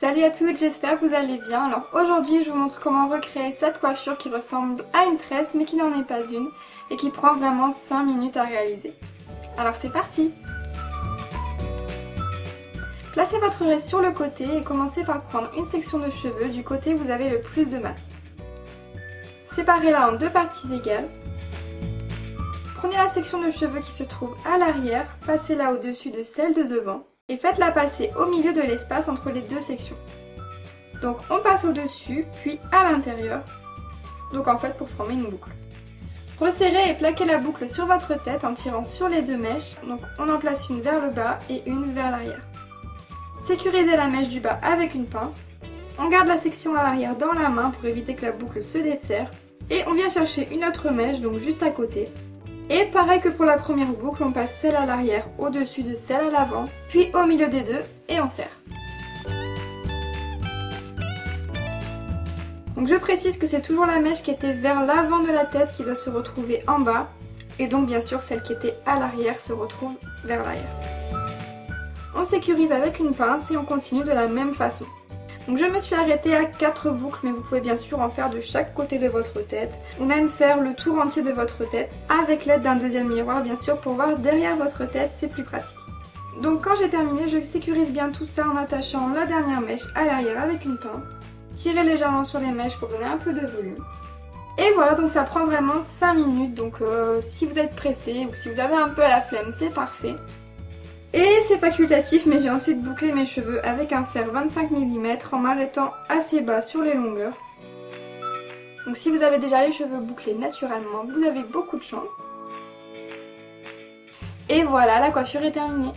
Salut à toutes, j'espère que vous allez bien. Alors aujourd'hui je vous montre comment recréer cette coiffure qui ressemble à une tresse mais qui n'en est pas une et qui prend vraiment 5 minutes à réaliser. Alors c'est parti! Placez votre raie sur le côté et commencez par prendre une section de cheveux du côté où vous avez le plus de masse. Séparez-la en deux parties égales. Prenez la section de cheveux qui se trouve à l'arrière, passez-la au-dessus de celle de devant et faites-la passer au milieu de l'espace entre les deux sections. Donc on passe au-dessus, puis à l'intérieur, donc en fait pour former une boucle. Resserrez et plaquez la boucle sur votre tête en tirant sur les deux mèches, donc on en place une vers le bas et une vers l'arrière. Sécurisez la mèche du bas avec une pince. On garde la section à l'arrière dans la main pour éviter que la boucle se desserre. Et on vient chercher une autre mèche, donc juste à côté. Et pareil que pour la première boucle, on passe celle à l'arrière au-dessus de celle à l'avant, puis au milieu des deux et on serre. Donc je précise que c'est toujours la mèche qui était vers l'avant de la tête qui doit se retrouver en bas. Et donc bien sûr celle qui était à l'arrière se retrouve vers l'arrière. On sécurise avec une pince et on continue de la même façon. Donc je me suis arrêtée à 4 boucles, mais vous pouvez bien sûr en faire de chaque côté de votre tête, ou même faire le tour entier de votre tête, avec l'aide d'un deuxième miroir bien sûr pour voir derrière votre tête, c'est plus pratique. Donc quand j'ai terminé, je sécurise bien tout ça en attachant la dernière mèche à l'arrière avec une pince. Tirez légèrement sur les mèches pour donner un peu de volume. Et voilà, donc ça prend vraiment 5 minutes, donc si vous êtes pressé ou si vous avez un peu la flemme, c'est parfait. Et c'est facultatif, mais j'ai ensuite bouclé mes cheveux avec un fer 25 mm en m'arrêtant assez bas sur les longueurs. Donc si vous avez déjà les cheveux bouclés naturellement, vous avez beaucoup de chance. Et voilà, la coiffure est terminée.